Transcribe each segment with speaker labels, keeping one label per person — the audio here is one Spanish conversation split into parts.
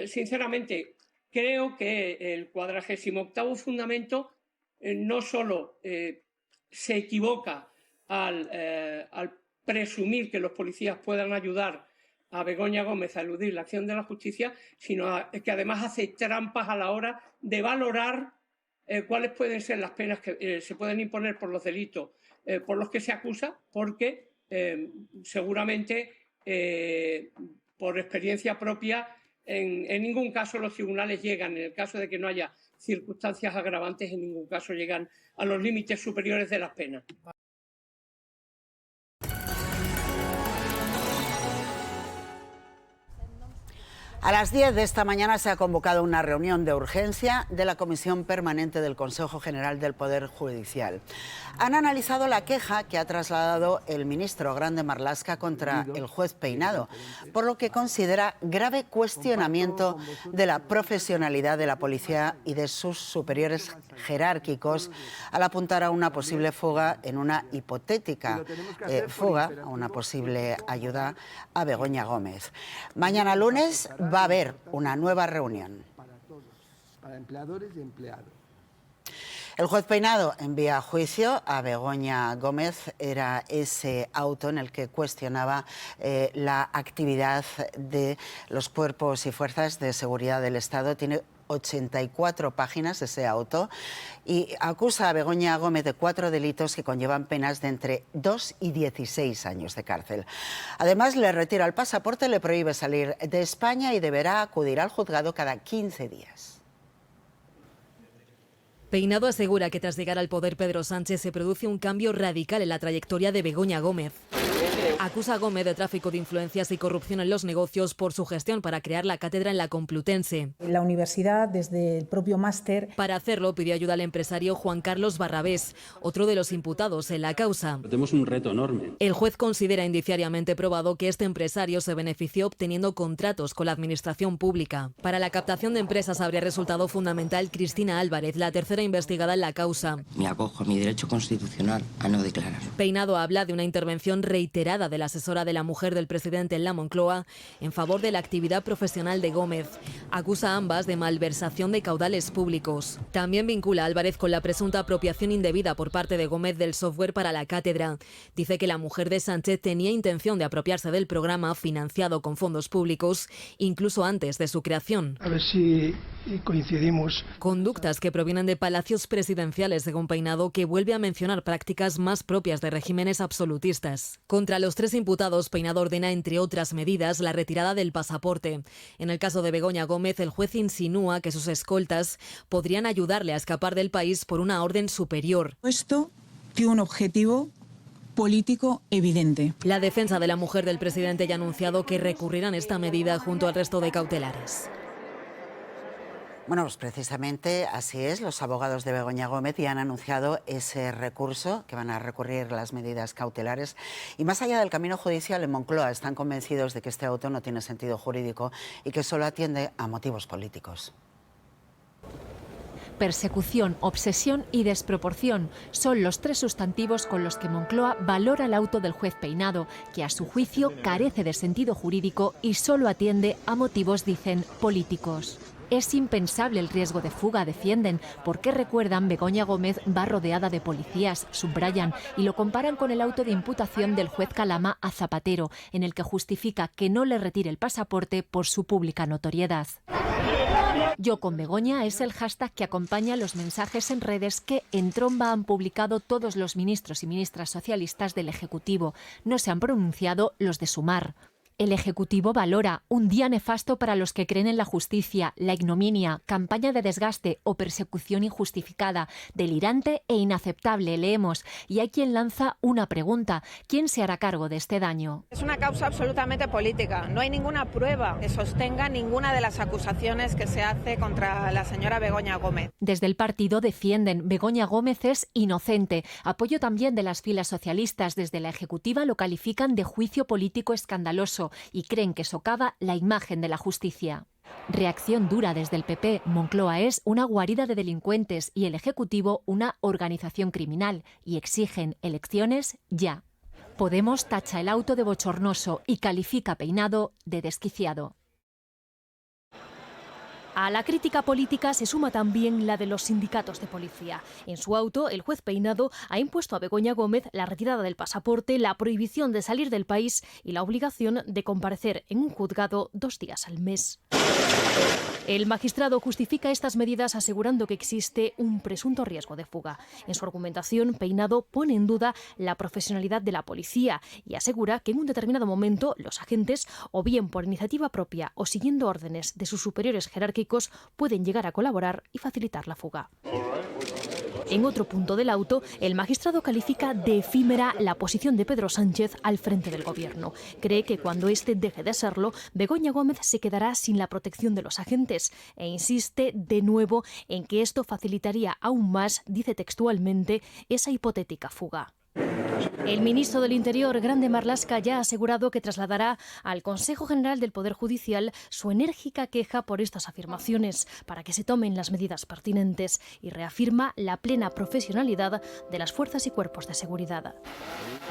Speaker 1: sinceramente, creo que el 48º fundamento no solo se equivoca al presumir que los policías puedan ayudar a Begoña Gómez a eludir la acción de la justicia, sino que además hace trampas a la hora de valorar cuáles pueden ser las penas que se pueden imponer por los delitos por los que se acusa, porque seguramente, por experiencia propia, en ningún caso los tribunales llegan, en el caso de que no haya circunstancias agravantes, en ningún caso llegan a los límites superiores de las penas.
Speaker 2: A las 10 de esta mañana se ha convocado una reunión de urgencia de la Comisión Permanente del Consejo General del Poder Judicial. Han analizado la queja que ha trasladado el ministro Grande Marlaska contra el juez Peinado, por lo que considera grave cuestionamiento de la profesionalidad de la policía y de sus superiores jerárquicos al apuntar a una posible fuga en una hipotética fuga, a una posible ayuda a Begoña Gómez. Mañana lunes va a haber una nueva reunión.
Speaker 3: Para todos, para empleadores y empleados.
Speaker 2: El juez Peinado envía a juicio a Begoña Gómez. Era ese auto en el que cuestionaba la actividad de los cuerpos y fuerzas de seguridad del Estado. Tiene 84 páginas ese auto y acusa a Begoña Gómez de 4 delitos que conllevan penas de entre 2 y 16 años de cárcel. Además, le retira el pasaporte, le prohíbe salir de España y deberá acudir al juzgado cada 15 días.
Speaker 4: Peinado asegura que tras llegar al poder Pedro Sánchez se produce un cambio radical en la trayectoria de Begoña Gómez. Acusa a Gómez de tráfico de influencias y corrupción en los negocios por su gestión para crear la cátedra en la Complutense.
Speaker 5: La universidad, desde el propio máster...
Speaker 4: Para hacerlo, pidió ayuda al empresario Juan Carlos Barrabés, otro de los imputados en la causa.
Speaker 6: Tenemos un reto enorme.
Speaker 4: El juez considera indiciariamente probado que este empresario se benefició obteniendo contratos con la administración pública. Para la captación de empresas habría resultado fundamental Cristina Álvarez, la tercera investigada en la causa.
Speaker 7: Me acojo a mi derecho constitucional a no declarar.
Speaker 4: Peinado habla de una intervención reiterada de la asesora de la mujer del presidente en la Moncloa en favor de la actividad profesional de Gómez. Acusa a ambas de malversación de caudales públicos. También vincula a Álvarez con la presunta apropiación indebida por parte de Gómez del software para la cátedra. Dice que la mujer de Sánchez tenía intención de apropiarse del programa financiado con fondos públicos, incluso antes de su creación.
Speaker 3: A ver si coincidimos.
Speaker 4: Conductas que provienen de palacios presidenciales, según Peinado, que vuelve a mencionar prácticas más propias de regímenes absolutistas. Contra los 3 imputados, Peinado ordena, entre otras medidas, la retirada del pasaporte. En el caso de Begoña Gómez, el juez insinúa que sus escoltas podrían ayudarle a escapar del país por una orden superior.
Speaker 8: Esto tiene un objetivo político evidente.
Speaker 4: La defensa de la mujer del presidente ya ha anunciado que recurrirán esta medida junto al resto de cautelares.
Speaker 2: Bueno, pues precisamente así es. Los abogados de Begoña Gómez ya han anunciado ese recurso, que van a recurrir las medidas cautelares. Y más allá del camino judicial, en Moncloa están convencidos de que este auto no tiene sentido jurídico y que solo atiende a motivos políticos.
Speaker 9: Persecución, obsesión y desproporción son los 3 sustantivos con los que Moncloa valora el auto del juez Peinado, que a su juicio carece de sentido jurídico y solo atiende a motivos, dicen, políticos. Es impensable el riesgo de fuga, defienden, porque recuerdan Begoña Gómez va rodeada de policías, subrayan, y lo comparan con el auto de imputación del juez Calama a Zapatero, en el que justifica que no le retire el pasaporte por su pública notoriedad. Yo con Begoña es el hashtag que acompaña los mensajes en redes que en tromba han publicado todos los ministros y ministras socialistas del Ejecutivo. No se han pronunciado los de Sumar. El Ejecutivo valora un día nefasto para los que creen en la justicia, la ignominia, campaña de desgaste o persecución injustificada, delirante e inaceptable, leemos. Y hay quien lanza una pregunta: ¿quién se hará cargo de este daño?
Speaker 10: Es una causa absolutamente política. No hay ninguna prueba que sostenga ninguna de las acusaciones que se hace contra la señora Begoña Gómez.
Speaker 9: Desde el partido defienden: Begoña Gómez es inocente. Apoyo también de las filas socialistas. Desde la Ejecutiva lo califican de juicio político escandaloso y creen que socava la imagen de la justicia. Reacción dura desde el PP. Moncloa es una guarida de delincuentes y el Ejecutivo una organización criminal, y exigen elecciones ya. Podemos tacha el auto de bochornoso y califica Peinado de desquiciado. A la crítica política se suma también la de los sindicatos de policía. En su auto, el juez Peinado ha impuesto a Begoña Gómez la retirada del pasaporte, la prohibición de salir del país y la obligación de comparecer en un juzgado 2 días al mes. El magistrado justifica estas medidas asegurando que existe un presunto riesgo de fuga. En su argumentación, Peinado pone en duda la profesionalidad de la policía y asegura que en un determinado momento los agentes, o bien por iniciativa propia o siguiendo órdenes de sus superiores jerárquicos, pueden llegar a colaborar y facilitar la fuga. En otro punto del auto, el magistrado califica de efímera la posición de Pedro Sánchez al frente del Gobierno. Cree que cuando éste deje de serlo, Begoña Gómez se quedará sin la protección de los agentes e insiste de nuevo en que esto facilitaría aún más, dice textualmente, esa hipotética fuga. El ministro del Interior, Grande Marlaska, ya ha asegurado que trasladará al Consejo General del Poder Judicial su enérgica queja por estas afirmaciones para que se tomen las medidas pertinentes y reafirma la plena profesionalidad de las fuerzas y cuerpos de seguridad.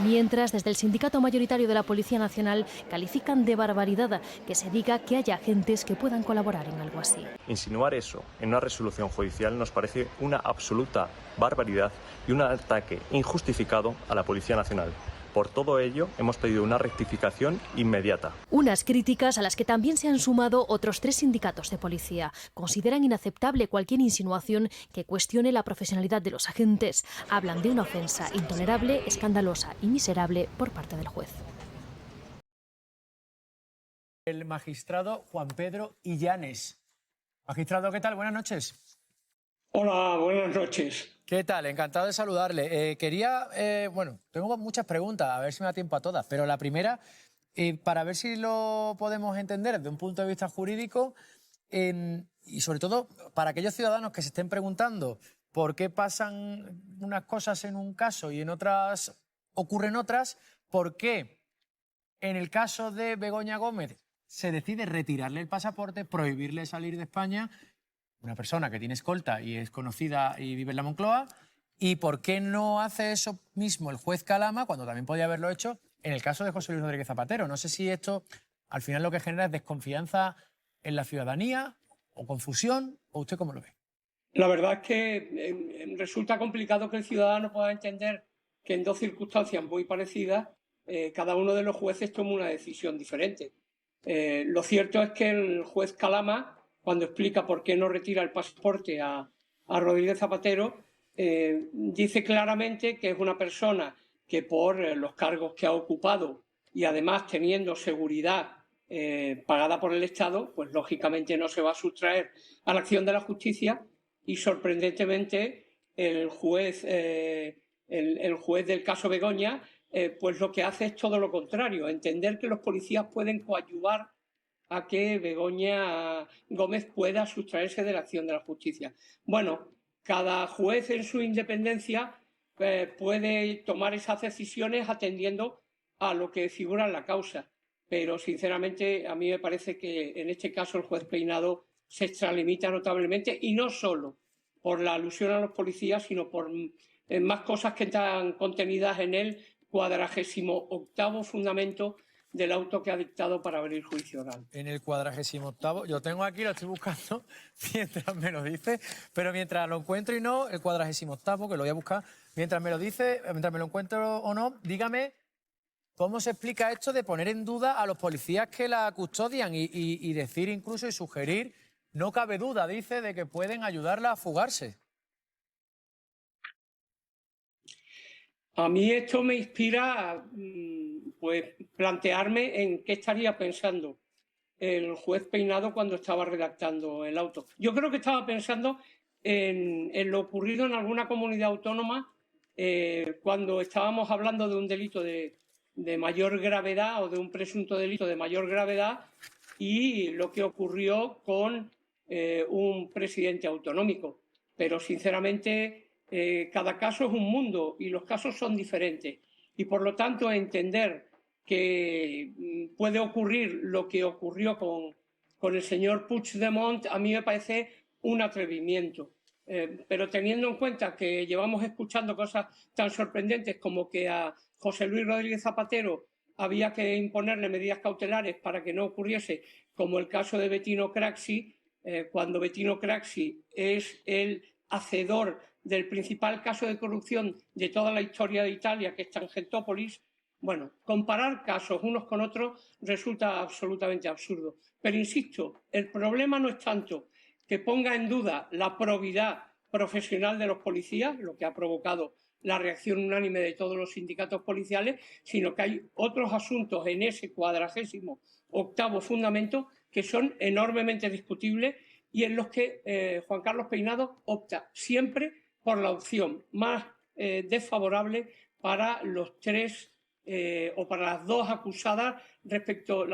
Speaker 9: Mientras, desde el sindicato mayoritario de la Policía Nacional califican de barbaridad que se diga que haya agentes que puedan colaborar en algo así.
Speaker 6: Insinuar eso en una resolución judicial nos parece una absoluta barbaridad y un ataque injustificado a la Policía Nacional. Por todo ello, hemos pedido una rectificación inmediata.
Speaker 9: Unas críticas a las que también se han sumado otros 3 sindicatos de policía. Consideran inaceptable cualquier insinuación que cuestione la profesionalidad de los agentes. Hablan de una ofensa intolerable, escandalosa y miserable por parte del juez.
Speaker 11: El magistrado Juan Pedro Illanes. Magistrado, ¿qué tal? Buenas noches.
Speaker 1: Hola, buenas noches.
Speaker 11: ¿Qué tal? Encantado de saludarle. Tengo muchas preguntas, a ver si me da tiempo a todas, pero la primera, para ver si lo podemos entender desde un punto de vista jurídico y sobre todo para aquellos ciudadanos que se estén preguntando por qué pasan unas cosas en un caso y en otras ocurren otras, por qué en el caso de Begoña Gómez se decide retirarle el pasaporte, prohibirle salir de España, una persona que tiene escolta y es conocida y vive en la Moncloa, y por qué no hace eso mismo el juez Calama cuando también podía haberlo hecho en el caso de José Luis Rodríguez Zapatero. No sé si esto al final lo que genera es desconfianza en la ciudadanía o confusión, o usted cómo lo ve.
Speaker 1: La verdad es que resulta complicado que el ciudadano pueda entender que en 2 circunstancias muy parecidas cada uno de los jueces toma una decisión diferente. Lo cierto es que el juez Calama, cuando explica por qué no retira el pasaporte a Rodríguez Zapatero, dice claramente que es una persona que por los cargos que ha ocupado y además teniendo seguridad pagada por el Estado, pues lógicamente no se va a sustraer a la acción de la justicia, y sorprendentemente el juez del caso Begoña pues lo que hace es todo lo contrario, entender que los policías pueden coadyuvar a que Begoña Gómez pueda sustraerse de la acción de la justicia. Bueno, cada juez en su independencia puede tomar esas decisiones atendiendo a lo que figura en la causa, pero sinceramente a mí me parece que en este caso el juez Peinado se extralimita notablemente, y no solo por la alusión a los policías, sino por más cosas que están contenidas en el 48º fundamento del auto que ha dictado para abrir juicio oral.
Speaker 11: En el 48º, yo tengo aquí, lo estoy buscando mientras me lo dice, pero mientras lo encuentro y no, el 48º, que lo voy a buscar, mientras me lo dice, mientras me lo encuentro o no, dígame cómo se explica esto de poner en duda a los policías que la custodian y decir incluso y sugerir, no cabe duda, dice, de que pueden ayudarla a fugarse.
Speaker 1: A mí esto me inspira pues plantearme en qué estaría pensando el juez Peinado cuando estaba redactando el auto. Yo creo que estaba pensando en lo ocurrido en alguna comunidad autónoma cuando estábamos hablando de un delito de mayor gravedad o de un presunto delito de mayor gravedad, y lo que ocurrió con un presidente autonómico. Pero sinceramente cada caso es un mundo y los casos son diferentes, y por lo tanto entender que puede ocurrir lo que ocurrió con el señor Puigdemont a mí me parece un atrevimiento, pero teniendo en cuenta que llevamos escuchando cosas tan sorprendentes como que a José Luis Rodríguez Zapatero había que imponerle medidas cautelares para que no ocurriese como el caso de Bettino Craxi, cuando Bettino Craxi es el hacedor del principal caso de corrupción de toda la historia de Italia, que es Tangentopoli. Bueno, comparar casos unos con otros resulta absolutamente absurdo. Pero insisto, el problema no es tanto que ponga en duda la probidad profesional de los policías, lo que ha provocado la reacción unánime de todos los sindicatos policiales, sino que hay otros asuntos en ese 48º fundamento que son enormemente discutibles y en los que Juan Carlos Peinado opta siempre por la opción más desfavorable para los tres o para las dos acusadas respecto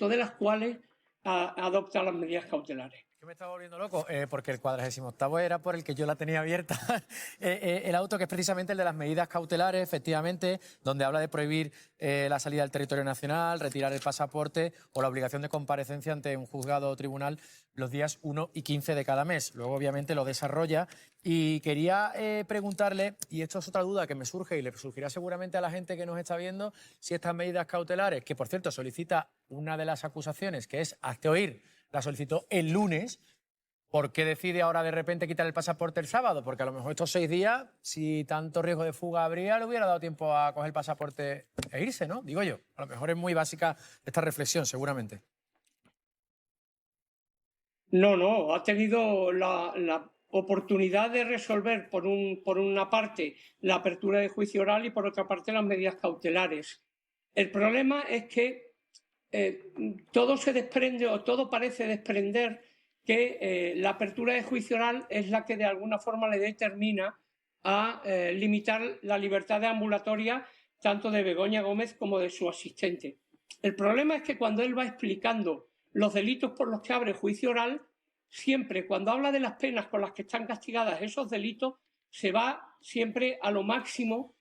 Speaker 1: de las cuales adopta las medidas cautelares.
Speaker 11: Yo me estaba volviendo loco porque el 48º era por el que yo la tenía abierta. El auto que es precisamente el de las medidas cautelares, efectivamente, donde habla de prohibir la salida del territorio nacional, retirar el pasaporte o la obligación de comparecencia ante un juzgado o tribunal los días 1 y 15 de cada mes. Luego, obviamente, lo desarrolla. Y quería preguntarle, y esto es otra duda que me surge y le surgirá seguramente a la gente que nos está viendo, si estas medidas cautelares, que por cierto solicita una de las acusaciones, que es hazte oír, la solicitó el lunes, ¿por qué decide ahora de repente quitar el pasaporte el sábado? Porque a lo mejor estos 6 días, si tanto riesgo de fuga habría, le hubiera dado tiempo a coger el pasaporte e irse, ¿no? Digo yo. A lo mejor es muy básica esta reflexión, seguramente.
Speaker 1: No, ha tenido la oportunidad de resolver por una parte la apertura de juicio oral y por otra parte las medidas cautelares. El problema es que todo se desprende o todo parece desprender que la apertura de juicio oral es la que de alguna forma le determina a limitar la libertad ambulatoria tanto de Begoña Gómez como de su asistente. El problema es que cuando él va explicando los delitos por los que abre juicio oral, siempre cuando habla de las penas con las que están castigadas esos delitos, se va siempre a lo máximo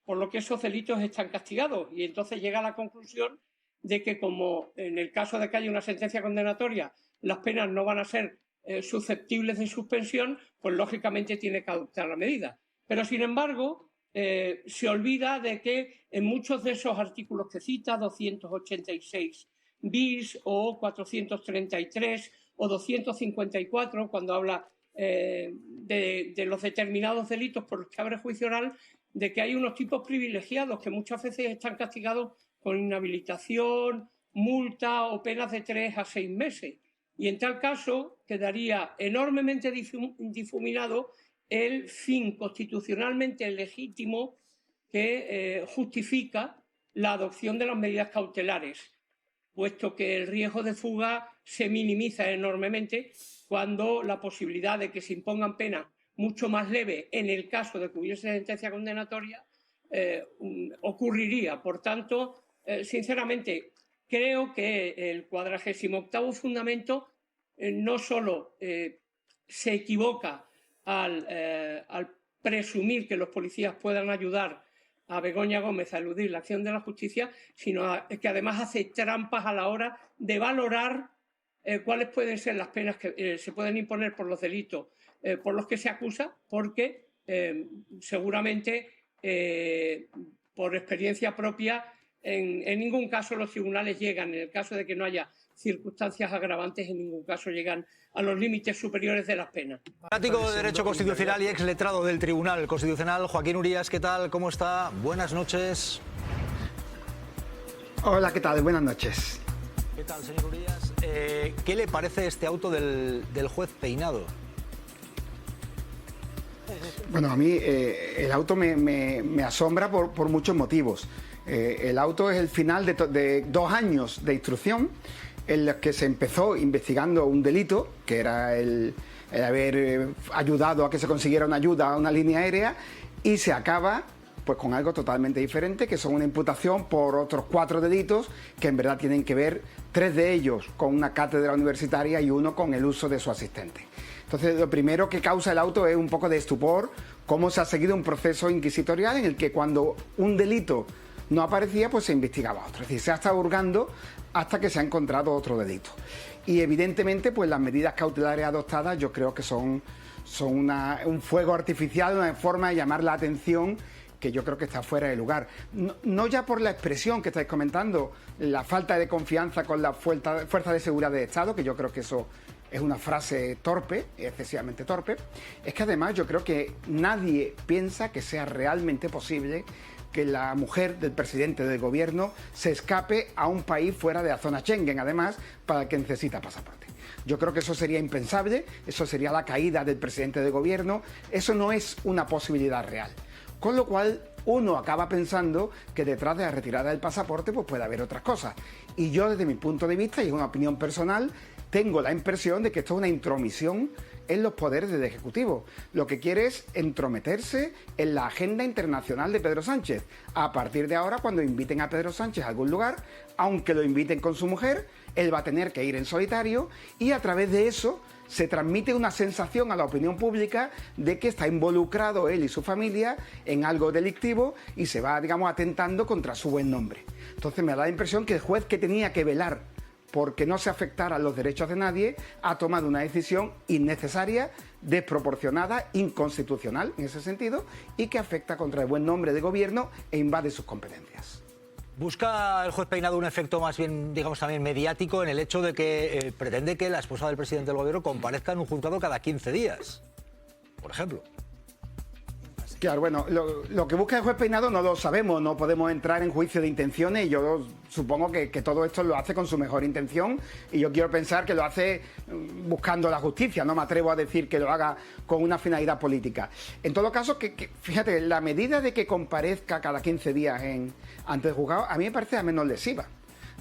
Speaker 1: por lo que esos delitos están castigados y entonces llega a la conclusión de que como en el caso de que haya una sentencia condenatoria las penas no van a ser susceptibles de suspensión, pues lógicamente tiene que adoptar la medida. Pero sin embargo se olvida de que en muchos de esos artículos que cita, 286 bis o 433 o 254, cuando habla de los determinados delitos por los que abre juicio oral, de que hay unos tipos privilegiados que muchas veces están castigados con inhabilitación, multa o penas de 3 a 6 meses. Y en tal caso quedaría enormemente difuminado el fin constitucionalmente legítimo que justifica la adopción de las medidas cautelares, puesto que el riesgo de fuga se minimiza enormemente cuando la posibilidad de que se impongan penas mucho más leves en el caso de que hubiese sentencia condenatoria ocurriría. Por tanto, sinceramente, creo que el 48º fundamento no solo se equivoca al presumir que los policías puedan ayudar a Begoña Gómez a eludir la acción de la justicia, sino que además hace trampas a la hora de valorar cuáles pueden ser las penas que se pueden imponer por los delitos por los que se acusa, porque seguramente por experiencia propia en ningún caso los tribunales llegan, en el caso de que no haya circunstancias agravantes, en ningún caso llegan a los límites superiores de las penas.
Speaker 12: Fanático de Derecho Constitucional y exletrado del Tribunal Constitucional, Joaquín Urías, ¿qué tal? ¿Cómo está? Buenas noches.
Speaker 3: Hola, ¿qué tal? Buenas noches.
Speaker 12: ¿Qué tal, señor Urías? ¿Qué le parece este auto del juez Peinado?
Speaker 3: Bueno, a mí el auto me asombra por muchos motivos. El auto es el final de 2 años de instrucción en los que se empezó investigando un delito, que era el haber ayudado a que se consiguiera una ayuda a una línea aérea, y se acaba pues con algo totalmente diferente, que son una imputación por otros 4 delitos que en verdad tienen que ver, 3 de ellos con una cátedra universitaria y 1 con el uso de su asistente. Entonces, lo primero que causa el auto es un poco de estupor, cómo se ha seguido un proceso inquisitorial en el que cuando un delito no aparecía, pues se investigaba otro. Es decir, se ha estado hurgando hasta que se ha encontrado otro delito. Y evidentemente, pues las medidas cautelares adoptadas yo creo que son un fuego artificial, una forma de llamar la atención que yo creo que está fuera de lugar. No ya por la expresión que estáis comentando, la falta de confianza con la fuerza de seguridad del Estado, que yo creo que eso es una frase torpe, excesivamente torpe, es que además yo creo que nadie piensa que sea realmente posible que la mujer del presidente del gobierno se escape a un país fuera de la zona Schengen, además, para el que necesita pasaporte. Yo creo que eso sería impensable, eso sería la caída del presidente del gobierno, eso no es una posibilidad real. Con lo cual, uno acaba pensando que detrás de la retirada del pasaporte pues puede haber otras cosas. Y yo, desde mi punto de vista, y es una opinión personal, tengo la impresión de que esto es una intromisión en los poderes del Ejecutivo. Lo que quiere es entrometerse en la agenda internacional de Pedro Sánchez. A partir de ahora, cuando inviten a Pedro Sánchez a algún lugar, aunque lo inviten con su mujer, él va a tener que ir en solitario y a través de eso se transmite una sensación a la opinión pública de que está involucrado él y su familia en algo delictivo y se va, digamos, atentando contra su buen nombre. Entonces me da la impresión que el juez, que tenía que velar porque no se afectaran los derechos de nadie, ha tomado una decisión innecesaria, desproporcionada, inconstitucional en ese sentido, y que afecta contra el buen nombre de gobierno e invade sus competencias.
Speaker 12: Busca el juez Peinado un efecto más bien, digamos, también mediático en el hecho de que pretende que la esposa del presidente del gobierno comparezca en un juzgado cada 15 días, por ejemplo.
Speaker 3: Claro, bueno, lo que busca el juez Peinado no lo sabemos, no podemos entrar en juicio de intenciones y yo supongo que todo esto lo hace con su mejor intención y yo quiero pensar que lo hace buscando la justicia, no me atrevo a decir que lo haga con una finalidad política. En todo caso, fíjate, la medida de que comparezca cada 15 días ante el juzgado a mí me parece la menos lesiva.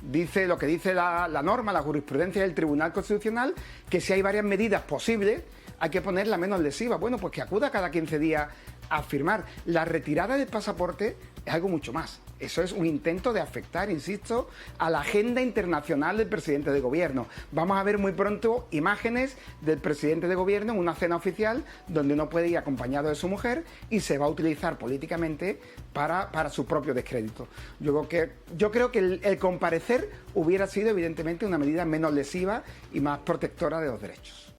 Speaker 3: Dice lo que dice la norma, la jurisprudencia del Tribunal Constitucional, que si hay varias medidas posibles hay que poner la menos lesiva. Bueno, pues que acuda cada 15 días a firmar. La retirada del pasaporte es algo mucho más. Eso es un intento de afectar, insisto, a la agenda internacional del presidente de gobierno. Vamos a ver muy pronto imágenes del presidente de gobierno en una cena oficial donde no puede ir acompañado de su mujer y se va a utilizar políticamente para su propio descrédito. Yo creo que el comparecer hubiera sido evidentemente una medida menos lesiva y más protectora de los derechos.